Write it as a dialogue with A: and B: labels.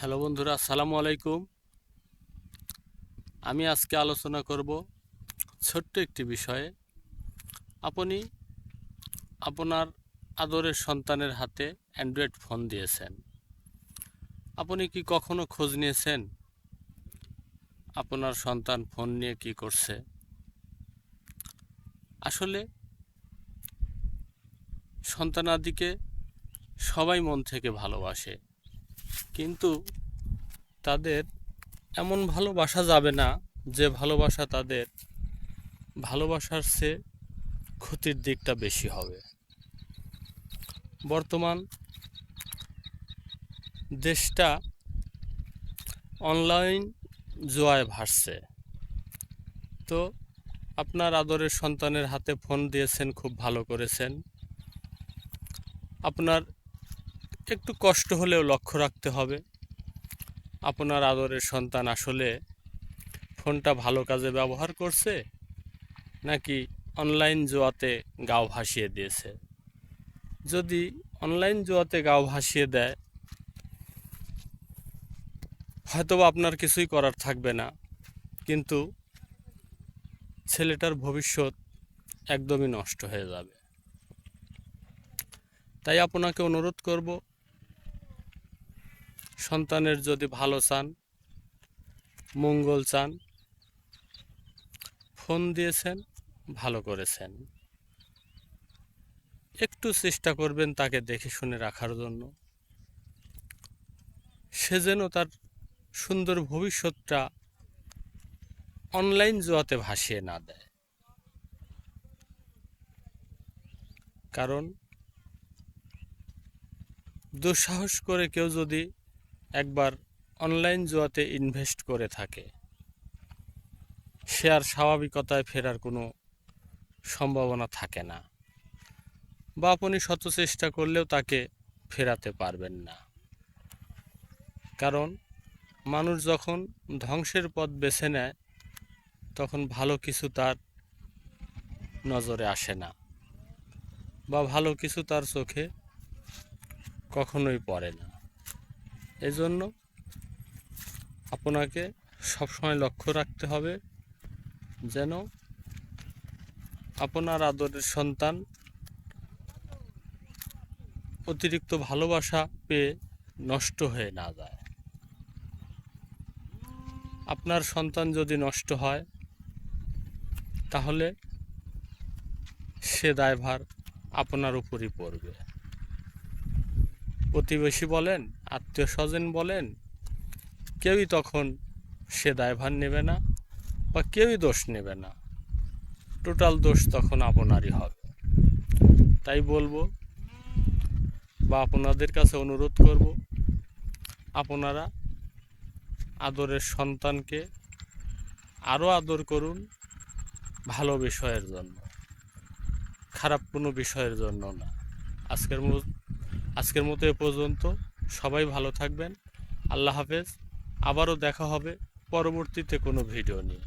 A: Hello বন্ধুরা, আসসালামু আলাইকুম। আমি আজকে আলোচনা করব ছোট্ট একটি বিষয়ে। আপনি আপনার আদরের সন্তানের হাতে অ্যান্ড্রয়েড ফোন দিয়েছেন। আপনি কি কখনো খোঁজ নিয়েছেন আপনার সন্তান ফোন নিয়ে কি করছে? আসলে সন্তানাদিকে সবাই মন থেকে ভালোবাসে, কিন্তু তাদের এমন ভালোবাসা যাবে না যে ভালোবাসা তাদের ভালোবাসার চেয়ে ক্ষতির দিকটা বেশি হবে। বর্তমান দেশটা অনলাইন জুয়ায় ভাসছে। তো আপনার আদরের সন্তানের হাতে ফোন দিয়েছেন, খুব ভালো করেছেন। আপনার একটু কষ্ট হলেও লক্ষ্য রাখতে হবে আপনার আদরের সন্তান আসলে ফোনটা ভালো কাজে ব্যবহার করছে নাকি অনলাইন জুয়াতে গাও ভাসিয়ে দিয়েছে। যদি অনলাইন জুয়াতে গাও ভাসিয়ে দেয়, হয়তোবা আপনার কিছুই করার থাকবে না, কিন্তু ছেলেটার ভবিষ্যৎ একদমই নষ্ট হয়ে যাবে। তাই আপনাকে অনুরোধ করব, সন্তানের যদি ভালো চান, মঙ্গল চান, ফোন দিয়েছেন, ভালো করেছেন। একটু চেষ্টা করবেন তাকে দেখে শুনে রাখার জন্য, সে যেন তার সুন্দর ভবিষ্যৎটা অনলাইন জুয়াতে ভাসিয়ে না দেয়। কারণ দুঃসাহস করে কেউ যদি একবার অনলাইন জুয়াতে ইনভেস্ট করে থাকে, সে আর স্বাভাবিকতায় ফেরার কোনো সম্ভাবনা থাকে না, বা আপনি শত চেষ্টা করলেও তাকে ফেরাতে পারবেন না। কারণ মানুষ যখন ধ্বংসের পথ বেছে নেয়, তখন ভালো কিছু তার নজরে আসে না, বা ভালো কিছু তার চোখে কখনোই পড়ে না। এজন্য আপনাকে সবসময় লক্ষ্য রাখতে হবে যেন আপনার আদরের সন্তান অতিরিক্ত ভালোবাসা পেয়ে নষ্ট হয়ে না যায়। আপনার সন্তান যদি নষ্ট হয়, তাহলে সে দায়ভার আপনার উপরই পড়বে। প্রতিবেশী বলেন, আত্মীয় স্বজন বলেন, কেউই তখন সে দায়ভার নেবে না, বা কেউই দোষ নেবে না। টোটাল দোষ তখন আপনারই হবে। তাই বলবো, বা আপনাদের কাছে অনুরোধ করব, আপনারা আদরের সন্তানকে আরও আদর করুন, ভালো বিষয়ের জন্য, খারাপ কোনো বিষয়ের জন্য না। আজকের মতো এ পর্যন্ত। সবাই ভালো থাকবেন। আল্লাহ হাফেজ। আবারও দেখা হবে পরবর্তীতে কোনো ভিডিও নিয়ে।